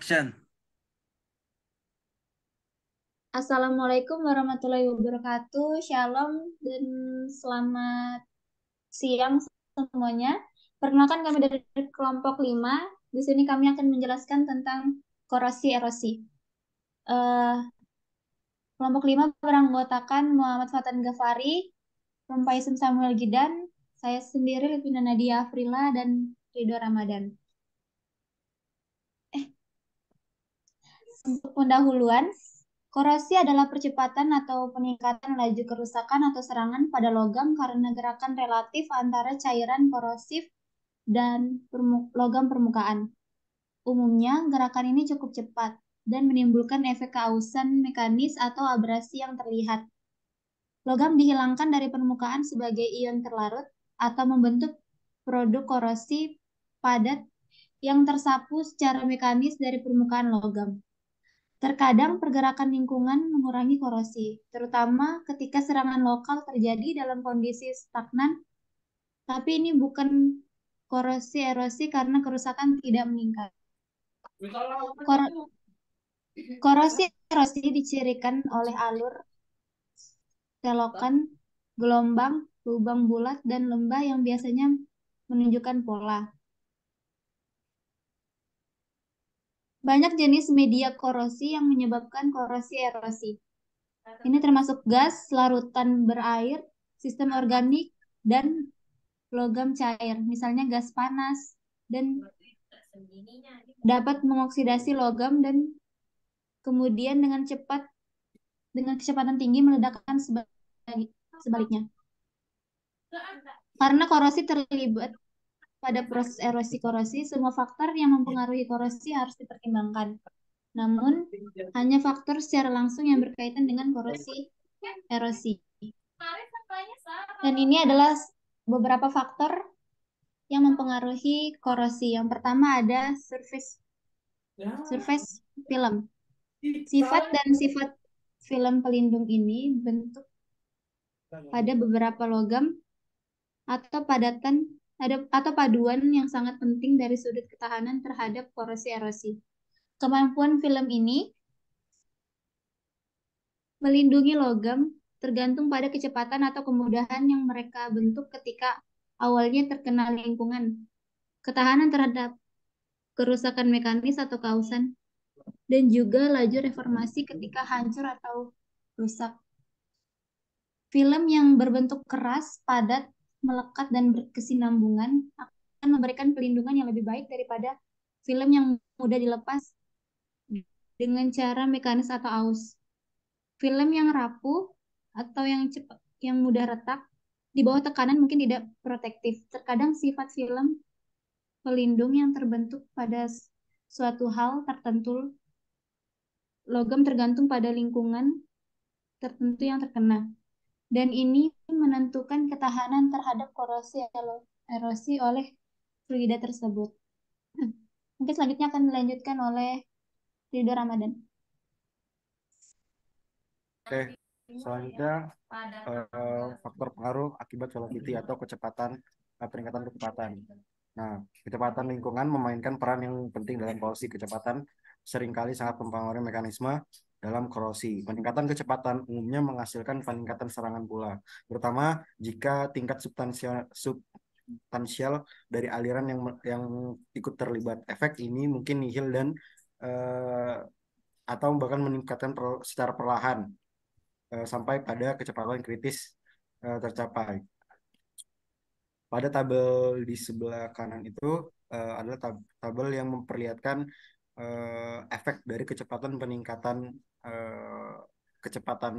Action. Assalamualaikum warahmatullahi wabarakatuh. Shalom dan selamat siang semuanya. Perkenalkan kami dari kelompok 5. Di sini kami akan menjelaskan tentang korosi erosi. Eh, Kelompok 5 beranggotakan Muhammad Fatan Ghaffari, Rompaisem Samuel Gidan, saya sendiri Livina Nadia Afrila, dan Ridho Ramadan. Untuk pendahuluan, korosi adalah percepatan atau peningkatan laju kerusakan atau serangan pada logam karena gerakan relatif antara cairan korosif dan logam permukaan. Umumnya, gerakan ini cukup cepat dan menimbulkan efek keausan mekanis atau abrasi yang terlihat. Logam dihilangkan dari permukaan sebagai ion terlarut atau membentuk produk korosi padat yang tersapu secara mekanis dari permukaan logam. Terkadang pergerakan lingkungan mengurangi korosi, terutama ketika serangan lokal terjadi dalam kondisi stagnan, tapi ini bukan korosi erosi karena kerusakan tidak meningkat. Kor- Korosi erosi dicirikan oleh alur, selokan, gelombang, lubang bulat, dan lembah yang biasanya menunjukkan pola. Banyak jenis media korosi yang menyebabkan korosi erosi. Ini termasuk gas, larutan berair, sistem organik, dan logam cair, misalnya gas panas, dan dapat mengoksidasi logam dan kemudian dengan kecepatan tinggi meledakkan sebaliknya. Karena korosi terlibat pada proses erosi korosi, semua faktor yang mempengaruhi korosi harus dipertimbangkan. Namun, hanya faktor secara langsung yang berkaitan dengan korosi erosi. Dan ini adalah beberapa faktor yang mempengaruhi korosi. Yang pertama ada surface film. Sifat film pelindung ini bentuk pada beberapa logam atau atau paduan yang sangat penting dari sudut ketahanan terhadap korosi erosi. Kemampuan film ini melindungi logam tergantung pada kecepatan atau kemudahan yang mereka bentuk ketika awalnya terkena lingkungan. Ketahanan terhadap kerusakan mekanis atau kausan, dan juga laju reformasi ketika hancur atau rusak. Film yang berbentuk keras, padat, melekat, dan berkesinambungan akan memberikan pelindungan yang lebih baik daripada film yang mudah dilepas dengan cara mekanis atau aus. Film yang rapuh atau yang cepat, yang mudah retak, di bawah tekanan mungkin tidak protektif. Terkadang sifat film pelindung yang terbentuk pada suatu hal tertentu logam tergantung pada lingkungan tertentu yang terkena. Dan ini menentukan ketahanan terhadap korosi erosi oleh fluida tersebut. Mungkin selanjutnya akan dilanjutkan oleh Ridho Ramadan. Oke, selanjutnya faktor pengaruh akibat velocity atau peningkatan kecepatan. Nah, kecepatan lingkungan memainkan peran yang penting dalam korosi. Kecepatan seringkali sangat mempengaruhi mekanisme dalam korosi. Peningkatan kecepatan umumnya menghasilkan peningkatan serangan pula, terutama jika tingkat substansial dari aliran yang ikut terlibat. Efek ini mungkin nihil dan eh, atau bahkan meningkatkan secara perlahan sampai pada kecepatan kritis tercapai. Pada tabel di sebelah kanan itu adalah tabel yang memperlihatkan efek dari eh, kecepatan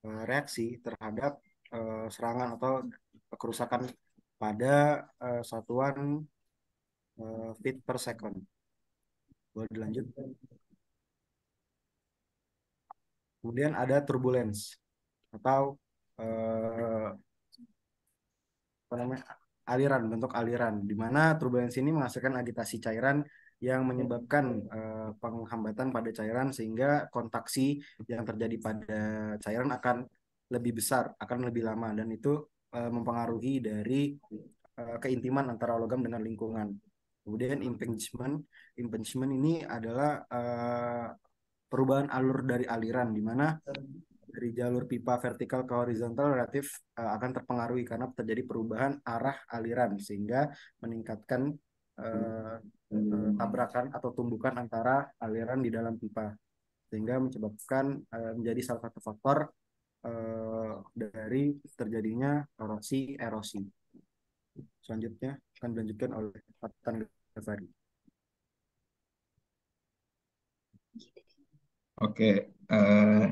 reaksi terhadap serangan atau kerusakan pada satuan feet per second. Boleh dilanjut. Kemudian ada turbulence atau eh, apa namanya, bentuk aliran, di mana turbulensi ini menghasilkan agitasi cairan yang menyebabkan penghambatan pada cairan, sehingga kontaksi yang terjadi pada cairan akan lebih besar, akan lebih lama, dan itu mempengaruhi dari keintiman antara logam dengan lingkungan. Kemudian impingement, impingement ini adalah perubahan alur dari aliran, di mana dari jalur pipa vertikal ke horizontal relatif akan terpengaruhi karena terjadi perubahan arah aliran sehingga meningkatkan eh, tabrakan atau tumbukan antara aliran di dalam pipa sehingga menyebabkan menjadi salah satu faktor dari terjadinya erosi erosi. Selanjutnya akan dilanjutkan oleh Patan Ghazali. Oke, eh,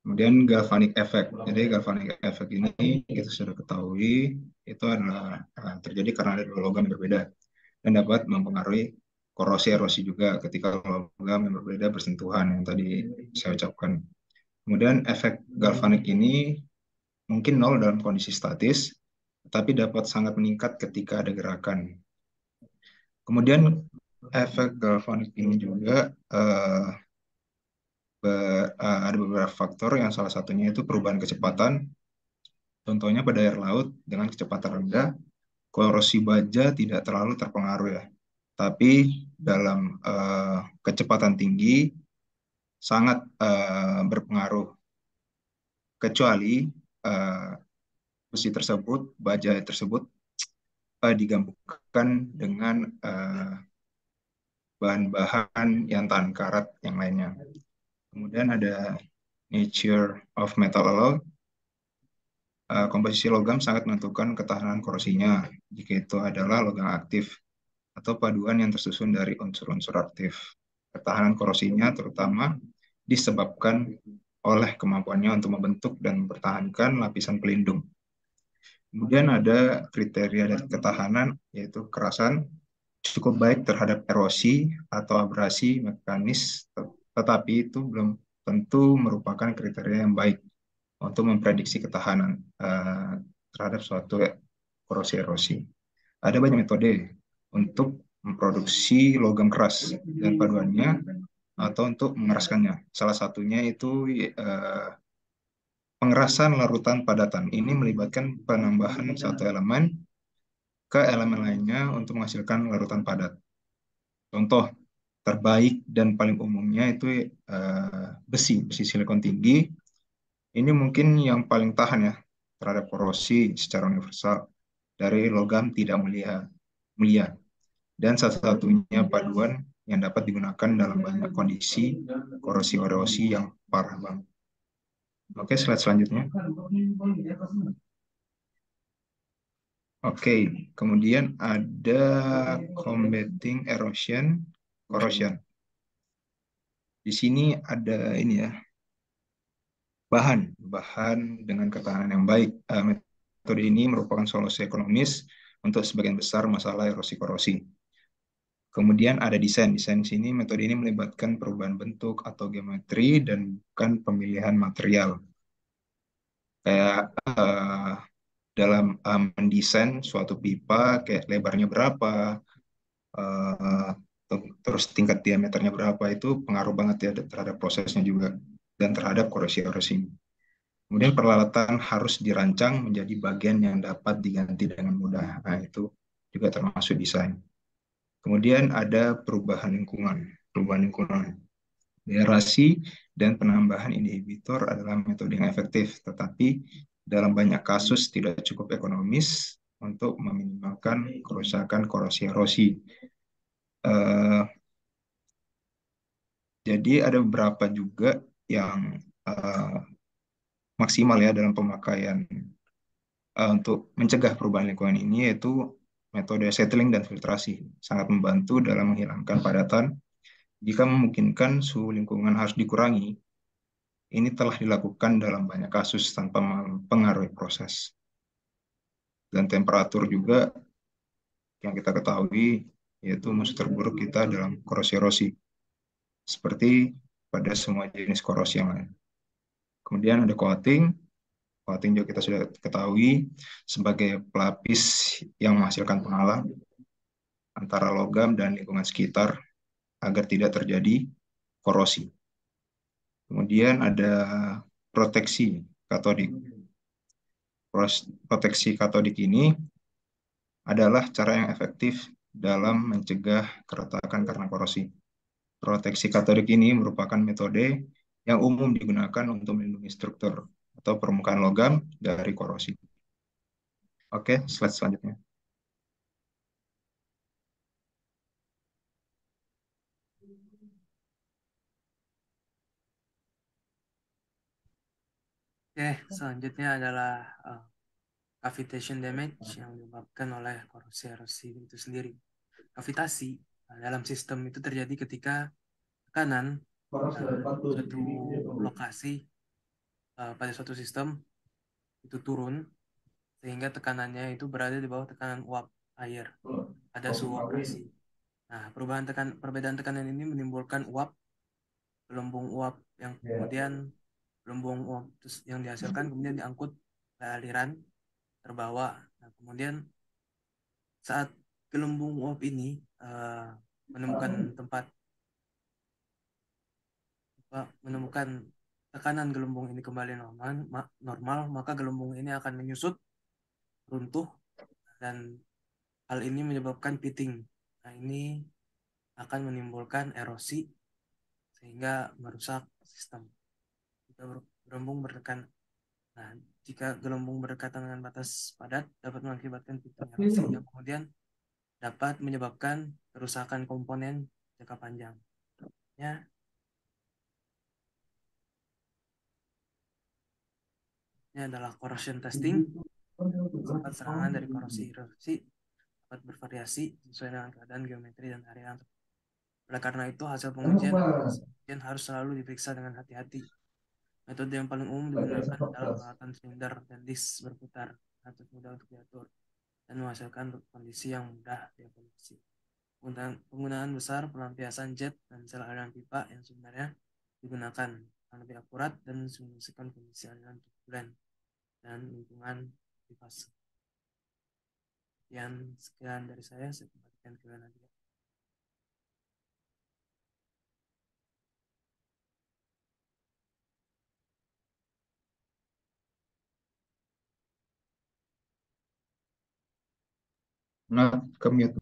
kemudian galvanic effect. Jadi galvanic effect ini kita sudah ketahui itu adalah terjadi karena ada dua logam yang berbeda dan dapat mempengaruhi korosi erosi juga ketika logam yang berbeda bersentuhan yang tadi saya ucapkan. Kemudian efek galvanik ini mungkin nol dalam kondisi statis, tapi dapat sangat meningkat ketika ada gerakan. Kemudian efek galvanik ini juga ada beberapa faktor yang salah satunya itu perubahan kecepatan. Contohnya pada air laut dengan kecepatan rendah, korosi baja tidak terlalu terpengaruh ya. Tapi dalam kecepatan tinggi sangat berpengaruh. Kecuali besi tersebut, baja tersebut digabungkan dengan bahan-bahan yang tahan karat yang lainnya. Kemudian ada nature of metal alloy. Komposisi logam sangat menentukan ketahanan korosinya jika itu adalah logam aktif atau paduan yang tersusun dari unsur-unsur aktif. Ketahanan korosinya terutama disebabkan oleh kemampuannya untuk membentuk dan mempertahankan lapisan pelindung. Kemudian ada kriteria dari ketahanan, yaitu kerasan, cukup baik terhadap erosi atau abrasi mekanis, tetapi itu belum tentu merupakan kriteria yang baik untuk memprediksi ketahanan terhadap suatu korosi erosi. Ada banyak metode untuk memproduksi logam keras dan paduannya atau untuk mengeraskannya. Salah satunya itu pengerasan larutan padatan. Ini melibatkan penambahan satu elemen ke elemen lainnya untuk menghasilkan larutan padat. Contoh terbaik dan paling umumnya itu besi silikon tinggi. Ini mungkin yang paling tahan ya terhadap korosi secara universal dari logam tidak mulia. Dan satu-satunya paduan yang dapat digunakan dalam banyak kondisi korosi-erosi yang parah banget. Oke, slide selanjutnya. Oke, kemudian ada combating corrosion. Di sini ada ini ya, bahan dengan ketahanan yang baik. Metode ini merupakan solusi ekonomis untuk sebagian besar masalah erosi korosi. Kemudian ada desain. Desain sini metode ini melibatkan perubahan bentuk atau geometri dan bukan pemilihan material. Kayak dalam mendesain suatu pipa, kayak lebarnya berapa, uh, terus tingkat diameternya berapa, itu pengaruh banget ya terhadap prosesnya juga dan terhadap korosi-erosi. Kemudian peralatan harus dirancang menjadi bagian yang dapat diganti dengan mudah. Nah, itu juga termasuk desain. Kemudian ada perubahan lingkungan. Deaerasi dan penambahan inhibitor adalah metode yang efektif, tetapi dalam banyak kasus tidak cukup ekonomis untuk meminimalkan kerusakan korosi erosi. Jadi ada beberapa juga yang maksimal ya dalam pemakaian untuk mencegah perubahan lingkungan ini, yaitu metode settling dan filtrasi. Sangat membantu dalam menghilangkan padatan. Jika memungkinkan suhu lingkungan harus dikurangi, ini telah dilakukan dalam banyak kasus tanpa mempengaruhi proses. Dan temperatur juga yang kita ketahui yaitu musuh terburuk kita dalam korosi erosi. Seperti pada semua jenis korosi yang lain. Kemudian ada coating. Coating juga kita sudah ketahui sebagai pelapis yang menghasilkan penghalang antara logam dan lingkungan sekitar agar tidak terjadi korosi. Kemudian ada proteksi katodik. Proteksi katodik ini adalah cara yang efektif dalam mencegah keretakan karena korosi. Proteksi katodik ini merupakan metode yang umum digunakan untuk melindungi struktur atau permukaan logam dari korosi. Oke, slide selanjutnya. Oke, selanjutnya adalah cavitation damage yang disebabkan oleh korosi erosi itu sendiri. Kavitasi dalam sistem itu terjadi ketika tekanan suatu lokasi pada suatu sistem itu turun sehingga tekanannya itu berada di bawah tekanan uap air pada suhu operasi. Nah, perbedaan tekanan ini menimbulkan gelembung uap yang kemudian gelembung uap yang dihasilkan kemudian diangkut ke aliran terbawa. Nah, kemudian saat gelembung uap ini menemukan tempat menemukan tekanan gelembung ini kembali normal, maka gelembung ini akan menyusut, runtuh, dan hal ini menyebabkan pitting. Nah, ini akan menimbulkan erosi sehingga merusak sistem. Jika gelembung bertekan, nah, jika gelembung berdekatan dengan batas padat dapat mengakibatkan pitting erosi yang kemudian dapat menyebabkan kerusakan komponen jangka panjang. Ya, ini adalah corrosion testing. Sifat serangan dari korosi erosi dapat bervariasi sesuai dengan keadaan geometri dan area. Oleh karena itu, hasil pengujian harus selalu diperiksa dengan hati-hati. Metode yang paling umum digunakan adalah peralatan silinder dan disk berputar atau mudah untuk diatur dan menghasilkan kondisi yang mudah dievaluasi. Penggunaan besar pelampiasan jet dan sel aliran pipa yang sebenarnya digunakan akan lebih akurat dan memsimulasikan kondisi aliran turbulen dan lingkungan di fase. Sekian dari saya kembalikan ke Nadia. Nah, ke mute.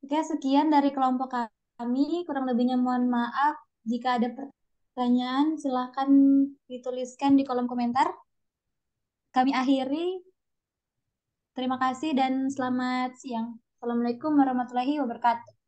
Oke, sekian dari kelompok kami. Kurang lebihnya mohon maaf. Jika ada pertanyaan, silahkan dituliskan di kolom komentar. Kami akhiri. Terima kasih dan selamat siang. Assalamualaikum warahmatullahi wabarakatuh.